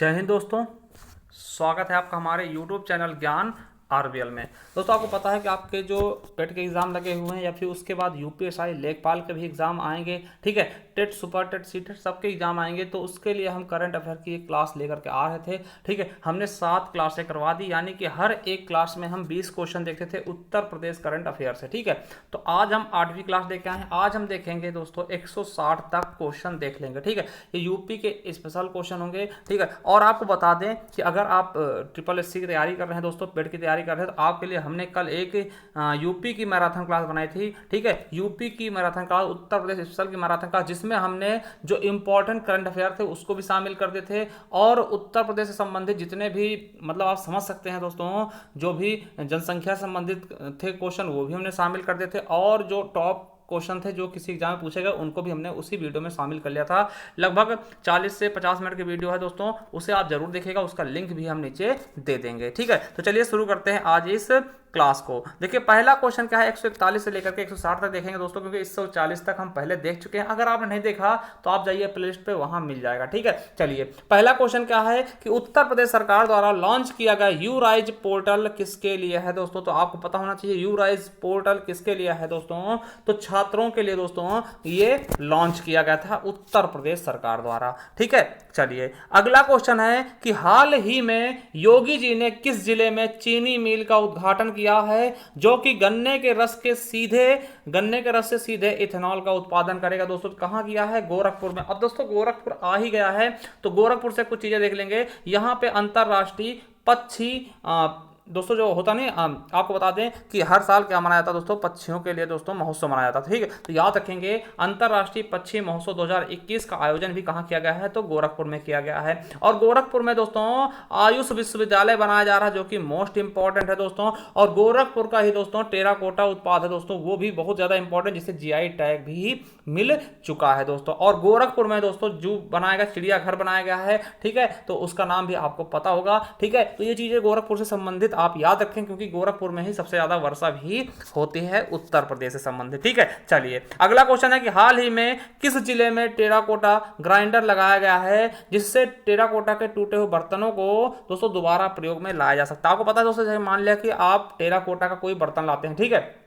जय हिंद दोस्तों। स्वागत है आपका हमारे YouTube चैनल ज्ञान आरबीएल में। दोस्तों आपको पता है कि आपके जो टेट के एग्ज़ाम लगे हुए हैं या फिर उसके बाद यूपीएसआई लेखपाल के भी एग्ज़ाम आएंगे, ठीक है। TET, super TET, CTET सबके एग्ज़ाम आएंगे, तो उसके लिए हम करंट अफेयर की एक क्लास लेकर के आ रहे थे, ठीक है। हमने 7 क्लासें करवा दी, यानी कि हर एक क्लास में हम 20 क्वेश्चन देखते थे उत्तर प्रदेश करंट अफेयर से, ठीक है। तो आज हम 8वीं क्लास देख के आए हैं। आज हम देखेंगे दोस्तों 160 तक क्वेश्चन देख लेंगे, ठीक है। ये यूपी के स्पेशल क्वेश्चन होंगे, ठीक है। और आपको बता दें कि अगर आप ट्रिपल एससी की तैयारी कर रहे हैं दोस्तों, पेट की तैयारी कर रहे हैं, तो आपके लिए हमने कल एक यूपी की मैराथन क्लास बनाई थी, ठीक है। यूपी की marathon class, Uttar Pradesh special की मैराथन क्लास, जिसमें हमने जो इंपॉर्टेंट करंट अफेयर थे उसको भी शामिल कर दिए थे, और उत्तर प्रदेश से संबंधित जितने भी, मतलब आप समझ सकते हैं दोस्तों, जो भी जनसंख्या से संबंधित थे क्वेश्चन वो भी हमने शामिल कर दिए थे, और जो टॉप क्वेश्चन थे जो किसी एग्जाम में पूछे गए उनको भी हमने उसी वीडियो में शामिल कर लिया था। लगभग 40 से 50 मिनट की वीडियो है दोस्तों, उसे आप जरूर देखिएगा, उसका लिंक भी हम नीचे दे देंगे, ठीक है। तो चलिए शुरू करते हैं आज इस क्लास को। देखिए पहला क्वेश्चन क्या है, 141 से लेकर के 160 तक देखेंगे दोस्तों, क्योंकि 140 तक हम पहले देख चुके हैं। अगर आपने नहीं देखा तो आप जाइए प्लेलिस्ट पे, वहां मिल जाएगा, ठीक है। चलिए पहला क्वेश्चन क्या है कि उत्तर प्रदेश सरकार द्वारा लॉन्च किया गया यू राइज पोर्टल किसके लिए है दोस्तों। तो आपको पता होना चाहिए यू राइज पोर्टल किसके लिए है दोस्तों। तो छात्रों के लिए दोस्तों ये लॉन्च किया गया था उत्तर प्रदेश सरकार द्वारा, ठीक है। चलिए अगला क्वेश्चन है कि हाल ही में योगी जी ने किस जिले में चीनी मिल का उद्घाटन किया है जो कि गन्ने के रस से सीधे इथेनॉल का उत्पादन करेगा दोस्तों। कहां किया है? गोरखपुर में। अब दोस्तों गोरखपुर आ ही गया है तो गोरखपुर से कुछ चीजें देख लेंगे। यहां पे अंतरराष्ट्रीय पक्षी दोस्तों जो होता नहीं, आपको बता दें कि हर साल क्या मनाया जाता है दोस्तों, पक्षियों के लिए दोस्तों महोत्सव मनाया जाता है, ठीक है। तो याद रखेंगे अंतरराष्ट्रीय पक्षी महोत्सव 2021 का आयोजन भी कहाँ किया गया है? तो गोरखपुर में किया गया है। और गोरखपुर में दोस्तों आयुष विश्वविद्यालय बनाया जा रहा है, जो कि मोस्ट इंपॉर्टेंट है दोस्तों। और गोरखपुर का ही दोस्तों टेराकोटा उत्पाद है दोस्तों, वो भी बहुत ज्यादा इंपॉर्टेंट, जिसे जीआई टैग भी मिल चुका है दोस्तों। और गोरखपुर में दोस्तों जू बनाया गया, चिड़ियाघर बनाया गया है, ठीक है। तो उसका नाम भी आपको पता होगा, ठीक है। तो ये चीजें गोरखपुर से संबंधित आप याद रखें, क्योंकि गोरखपुर में ही सबसे ज्यादा वर्षा भी होती है उत्तर प्रदेश से संबंधित, ठीक है। चलिए अगला क्वेश्चन है कि हाल ही में किस जिले में टेराकोटा ग्राइंडर लगाया गया है जिससे टेराकोटा के टूटे हुए बर्तनों को दोस्तों दोबारा प्रयोग में लाया जा सकता है। आपको पता है दोस्तों, मान लिया कि आप टेराकोटा का कोई बर्तन लाते हैं, ठीक है,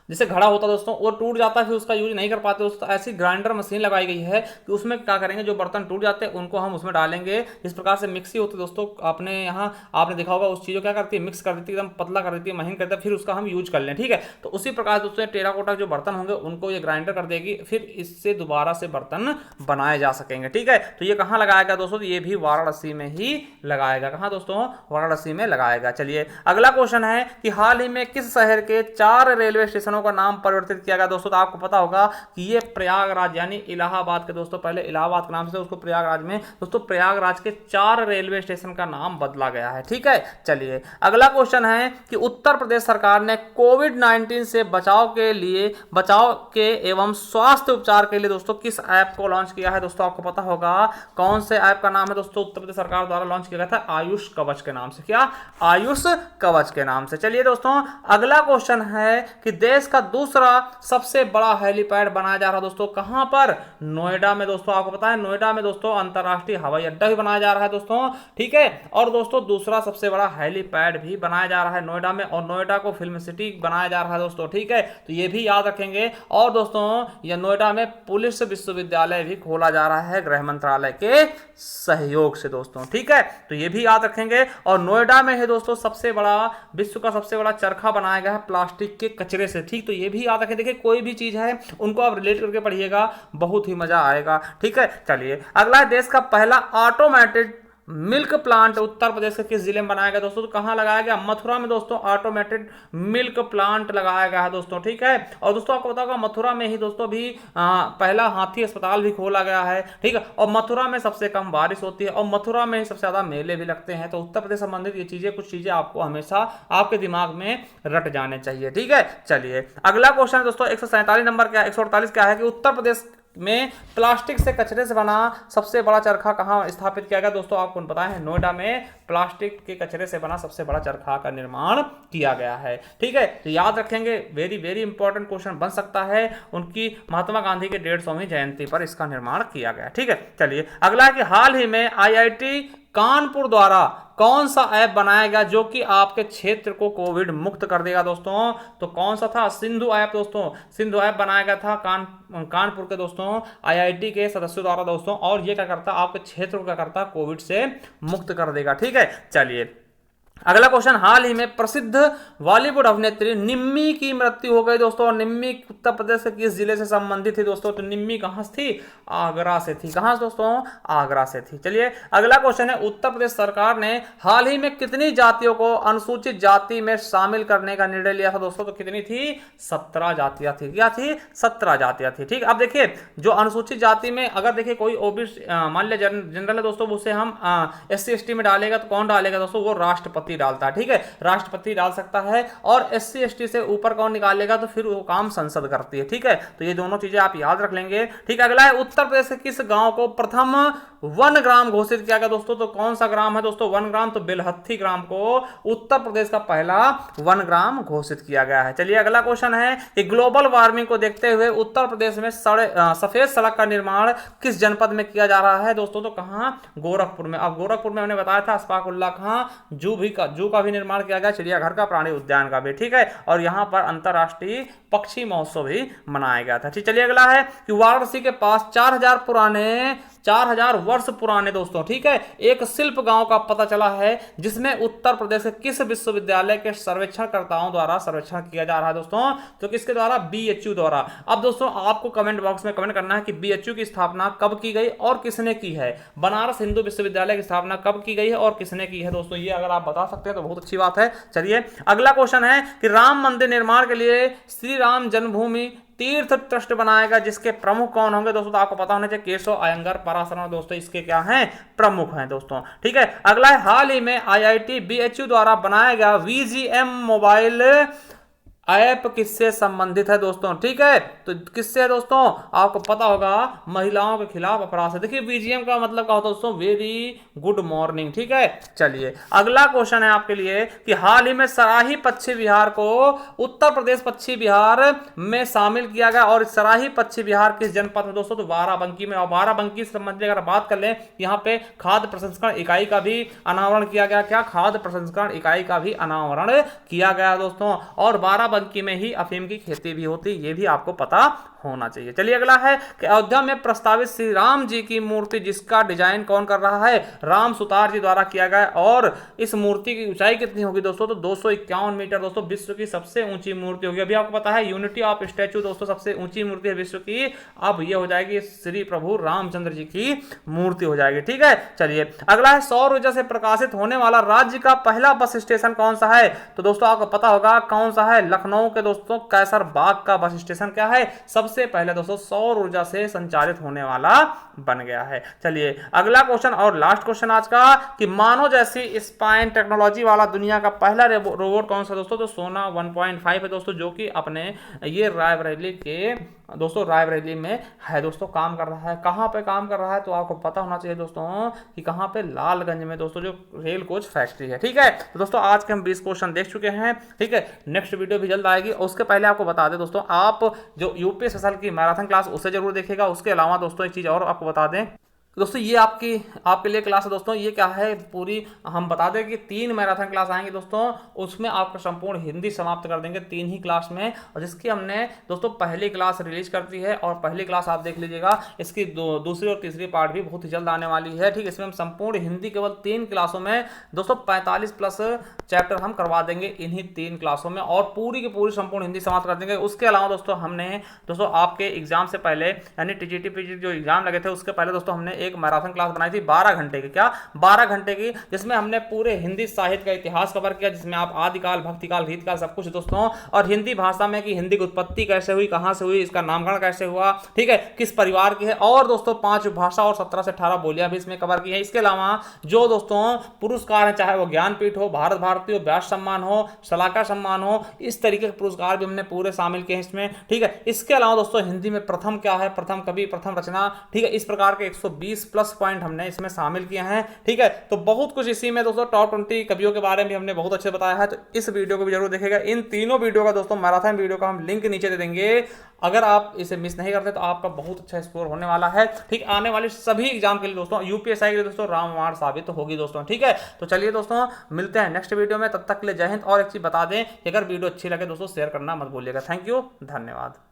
जिससे घड़ा होता है दोस्तों, वो टूट जाता है, फिर उसका यूज नहीं कर पाते दोस्तों। ऐसी ग्राइंडर मशीन लगाई गई है कि उसमें क्या करेंगे, जो बर्तन टूट जाते हैं उनको हम उसमें डालेंगे। इस प्रकार से मिक्सी होती है दोस्तों, आपने यहाँ आपने देखा होगा, उस चीज़ को क्या करती है, मिक्स कर देती है, एकदम पतला कर देती है, महीन कर देती है, फिर उसका हम यूज कर लें, ठीक है। तो उसी प्रकार दोस्तों टेराकोटा जो बर्तन होंगे उनको ये ग्राइंडर कर देगी, फिर इससे दोबारा से बर्तन बनाए जा सकेंगे, ठीक है। तो ये कहाँ लगाया गया दोस्तों? ये भी वाराणसी में ही लगाएगा। कहाँ दोस्तों? वाराणसी में लगाएगा। चलिए अगला क्वेश्चन है कि हाल ही में किस शहर के 4 रेलवे स्टेशनों का नाम परिवर्तित किया गया दोस्तों। तो आपको पता होगा कि ये प्रयागराज यानी इलाहाबाद के दोस्तों, पहले इलाहाबाद के नाम से उसको प्रयागराज में दोस्तों, प्रयागराज के 4 रेलवे स्टेशन का नाम बदला गया है, ठीक है। चलिए अगला क्वेश्चन है कि उत्तर प्रदेश सरकार ने कोविड-19 से बचाव के एवं स्वास्थ्य उपचार के लिए दोस्तों किस ऐप को लॉन्च किया है दोस्तों। आपको पता होगा कौन से ऐप का नाम है दोस्तों, उत्तर प्रदेश सरकार द्वारा लॉन्च किया गया था आयुष कवच के नाम से। क्या? आयुष कवच के नाम से। चलिए दोस्तों अगला क्वेश्चन है कि देश का दूसरा सबसे बड़ा हेलीपैड बनाया जा रहा है दोस्तों, कहां पर? नोएडा में दोस्तों। आपको पता है नोएडा में दोस्तों अंतरराष्ट्रीय हवाई अड्डा भी बनाया जा रहा है दोस्तों, ठीक है। और दोस्तों दूसरा सबसे बड़ा हेलीपैड भी बनाया जा रहा है नोएडा में, और नोएडा को फिल्म सिटी बनाया जा रहा है दोस्तों, ठीक है। तो ये भी याद रखेंगे। और दोस्तों ये नोएडा में पुलिस विश्वविद्यालय भी खोला जा रहा है गृह मंत्रालय के सहयोग से दोस्तों, ठीक है। तो ये भी याद रखेंगे। और नोएडा में है दोस्तों सबसे बड़ा, विश्व का सबसे बड़ा चरखा बनाया गया है प्लास्टिक के कचरे से, ठीक। तो ये भी याद रखें। देखिए कोई भी चीज है उनको आप रिलेट करके पढ़िएगा, बहुत ही मजा आएगा, ठीक है। चलिए अगला, देश का पहला automated milk plant Uttar Pradesh के किस जिले में बनाया गया दोस्तों। तो कहां लगाया गया? मथुरा में दोस्तों ऑटोमेटेड मिल्क प्लांट लगाया गया है दोस्तों, ठीक है। और दोस्तों आपको पता होगा मथुरा में ही दोस्तों भी पहला हाथी अस्पताल भी खोला गया है, ठीक है। और मथुरा में सबसे कम बारिश होती है, और मथुरा में ही सबसे ज्यादा मेले भी लगते हैं। तो उत्तर प्रदेश संबंधित ये चीजें, कुछ चीजें आपको हमेशा आपके दिमाग में रट जाने चाहिए, ठीक है। चलिए अगला क्वेश्चन दोस्तों 147 नंबर क्या, 148 क्या है कि उत्तर प्रदेश में प्लास्टिक से कचरे से बना सबसे बड़ा चरखा कहाँ स्थापित किया गया दोस्तों? आपको पता है, नोएडा में प्लास्टिक के कचरे से बना सबसे बड़ा चरखा का निर्माण किया गया है। ठीक है, तो याद रखेंगे, वेरी वेरी इंपॉर्टेंट क्वेश्चन बन सकता है। उनकी महात्मा गांधी के 150वीं जयंती पर इसका निर्माण किया गया। ठीक है, चलिए अगला है कि हाल ही में आईआईटी कानपुर द्वारा कौन सा ऐप बनाया गया जो कि आपके क्षेत्र को कोविड मुक्त कर देगा दोस्तों? तो कौन सा था? सिंधु ऐप दोस्तों। सिंधु ऐप बनाया गया था कानपुर के दोस्तों आईआईटी के सदस्यों द्वारा दोस्तों, और ये क्या करता, आपके क्षेत्र को क्या करता, कोविड से मुक्त कर देगा। ठीक है, चलिए अगला क्वेश्चन, हाल ही में प्रसिद्ध बॉलीवुड अभिनेत्री निम्मी की मृत्यु हो गई दोस्तों। और निम्मी उत्तर प्रदेश के किस जिले से संबंधित थी दोस्तों? तो निम्मी कहां से थी? आगरा से थी। कहां से दोस्तों? आगरा से थी। चलिए अगला क्वेश्चन है, उत्तर प्रदेश सरकार ने हाल ही में कितनी जातियों को अनुसूचित जाति में शामिल करने का निर्णय लिया था दोस्तों? तो कितनी थी? 17 जातियां थी। क्या थी? 17 जातियां थी। ठीक, अब देखिए जो अनुसूचित जाति में अगर देखिए कोई ओबीसी मान लिया जनरल है दोस्तों, उसे हम SC ST में डालेगा तो कौन डालेगा दोस्तों? वो राष्ट्रपति डालता है। ठीक है, राष्ट्रपति डाल सकता है। और SC ST से ऊपर कौन निकालेगा तो फिर वो काम संसद करती है। ठीक है, तो ये दोनों चीजें आप याद रख लेंगे। ठीक है, अगला है, उत्तर प्रदेश के किस गांव को प्रथम वन ग्राम घोषित किया गया दोस्तों? तो कौन सा ग्राम है दोस्तों वन ग्राम? तो बेलहत्थी ग्राम को उत्तर प्रदेश का पहला वन ग्राम घोषित किया गया है। चलिए अगला क्वेश्चन है कि ग्लोबल वार्मिंग को देखते हुए उत्तर प्रदेश में सफेद सड़क का निर्माण किस जनपद में किया जा रहा है दोस्तों? तो कहां? गोरखपुर में। अब गोरखपुर में हमने बताया था अस्फाकुल्ला कहां जू का भी निर्माण किया गया, चिड़ियाघर का, प्राणी उद्यान का भी। ठीक है, और यहां पर अंतरराष्ट्रीय पक्षी महोत्सव भी मनाया गया था। ठीक, चलिए अगला है कि वाराणसी के पास 4000 वर्ष पुराने दोस्तों, ठीक है, एक शिल्प गांव का पता चला है जिसमें उत्तर प्रदेश के किस विश्वविद्यालय के सर्वेक्षणकर्ताओं द्वारा सर्वेक्षण किया जा रहा है दोस्तों? तो किसके द्वारा? BHU द्वारा। अब दोस्तों आपको कमेंट बॉक्स में कमेंट करना है कि BHU की स्थापना कब की गई और किसने की है। बनारस हिंदू विश्वविद्यालय की स्थापना कब की गई है और किसने की है दोस्तों? ये अगर आप बता सकते हैं तो बहुत अच्छी बात है। चलिए अगला क्वेश्चन है कि राम मंदिर निर्माण के लिए श्री राम जन्मभूमि तीर्थ ट्रस्ट बनाएगा जिसके प्रमुख कौन होंगे दोस्तों? तो आपको पता होना चाहिए, केशव अयंगर पराशरण दोस्तों इसके क्या हैं? प्रमुख हैं दोस्तों। ठीक है, अगला है, हाल ही में IIT BHU द्वारा बनाया गया VGM मोबाइल ऐप किससे संबंधित है दोस्तों? ठीक है, तो किससे है दोस्तों? आपको पता होगा महिलाओं के खिलाफ अपराध से। देखिए VGM का मतलब क्या होता है दोस्तों? Very good morning. ठीक है, चलिए अगला क्वेश्चन है आपके लिए कि हाल ही में सराही पश्चिम बिहार को उत्तर प्रदेश पश्चिम बिहार में शामिल किया गया, और सराही पश्चिम बिहार किस जनपद है दोस्तों? तो बाराबंकी में। और बाराबंकी से संबंधित अगर बात कर लें, यहाँ पे खाद्य प्रसंस्करण इकाई का भी अनावरण किया गया। क्या? खाद्य प्रसंस्करण इकाई का भी अनावरण किया गया दोस्तों। और बाराबंकी में ही अफीम की खेती भी होती, ये भी आपको पता होना चाहिए। चलिए अगला है कि अयोध्या में प्रस्तावित श्री राम जी की मूर्ति जिसका डिजाइन कौन कर रहा है? राम सुतार जी द्वारा किया गया। और इस मूर्ति की ऊंचाई कितनी होगी दोस्तों? तो 251 मीटर दोस्तों, विश्व की सबसे ऊंची मूर्ति होगी। अभी आपको पता है यूनिटी ऑफ स्टैचू दोस्तों सबसे ऊंची मूर्ति है विश्व की। अब ये हो जाएगी श्री प्रभु रामचंद्र जी की मूर्ति हो जाएगी। ठीक है, चलिए अगला है, सौर ऊर्जा से प्रकाशित होने वाला राज्य का पहला बस स्टेशन कौन सा है? तो दोस्तों आपको पता होगा कौन सा है? लखनऊ के दोस्तों कैसर बाग का बस स्टेशन क्या है? सबसे पहले दोस्तों सौर ऊर्जा से संचालित होने वाला बन गया है। चलिए अगला क्वेश्चन और लास्ट क्वेश्चन आज का कि मानव जैसी स्पाइन टेक्नोलॉजी वाला दुनिया का पहला रोबोट कौन सा दोस्तों? तो सोना 1.5 है दोस्तों, जो कि अपने ये रायबरेली के दोस्तों रायबरेली में है दोस्तों, काम कर रहा है। कहां पे काम कर रहा है? तो आपको पता होना चाहिए दोस्तों कि कहां पे? लालगंज में दोस्तों, जो रेल कोच फैक्ट्री है। ठीक है, तो दोस्तों आज के हम 20 क्वेश्चन देख चुके हैं। ठीक है, नेक्स्ट वीडियो भी जल्द आएगी। उसके पहले आपको बता दें दोस्तों, आप जो यूपीएससी स्पेशल की मैराथन क्लास उसे जरूर देखिएगा। उसके अलावा दोस्तों एक चीज और आपको बता दें दोस्तों, ये आपके लिए क्लास है दोस्तों। ये क्या है? पूरी हम बता दें कि 3 मैराथन क्लास आएंगे दोस्तों, उसमें आपका संपूर्ण हिंदी समाप्त कर देंगे 3 ही क्लास में। और जिसकी हमने दोस्तों पहली क्लास रिलीज कर दी है, और पहली क्लास आप देख लीजिएगा। इसकी दूसरी और तीसरी पार्ट भी बहुत ही जल्द आने वाली है। ठीक, इसमें हम संपूर्ण हिंदी केवल 3 क्लासों में दोस्तों 45 प्लस चैप्टर हम करवा देंगे इन्हीं 3 क्लासों में, और पूरी की पूरी संपूर्ण हिंदी समाप्त कर देंगे। उसके अलावा दोस्तों हमने दोस्तों आपके एग्जाम से पहले यानी TGT PGT जो एग्जाम लगे थे उसके पहले दोस्तों हमने एक मैराथन क्लास बनाई थी 12 घंटे की, क्या 12 घंटे की, जिसमें हमने पूरे हिंदी साहित्य का इतिहास कवर किया, जिसमें आप आदिकाल, भक्तिकाल, रीतकाल सब कुछ दोस्तों, और हिंदी भाषा में कि हिंदी की उत्पत्ति कैसे हुई, कहां से हुई, इसका नामकरण कैसे हुआ, ठीक है, किस परिवार की है, और दोस्तों 5 भाषा और 17 से 18 बोलियां भी इसमें कवर की है। इसके अलावा जो दोस्तों पुरस्कार है, चाहे वो ज्ञानपीठ हो, भारत भारती हो, व्यास सम्मान हो, सलाहकार सम्मान हो, इस तरीके के पुरस्कार भी हमने पूरे शामिल किए हैं इसमें, ठीक है। इसके अलावा दोस्तों हिंदी में प्रथम क्या है, प्रथम कवि, प्रथम रचना, ठीक है, इस प्रकार के 120 प्लस पॉइंट हमने इसमें शामिल किए हैं, ठीक है। तो बहुत कुछ इसी में दोस्तों टॉप 20 कवियों के बारे में हमने बहुत अच्छे बताया है, तो इस वीडियो को भी जरूर देखेगा। इन तीनों वीडियो का दोस्तों मैराथन वीडियो का हम लिंक नीचे दे देंगे, अगर आप इसे मिस नहीं करते तो आपका बहुत अच्छा स्कोर होने वाला है, ठीक। आने वाले सभी एग्जाम के लिए दोस्तों, यूपीएसआई के लिए दोस्तों रामबाण साबित होगी दोस्तों, ठीक है। तो चलिए दोस्तों मिलते हैं नेक्स्ट वीडियो में, तब तक के लिए जय हिंद। और एक चीज बता दें कि अगर वीडियो अच्छी लगे दोस्तों शेयर करना मत भूलिएगा। थैंक यू, धन्यवाद।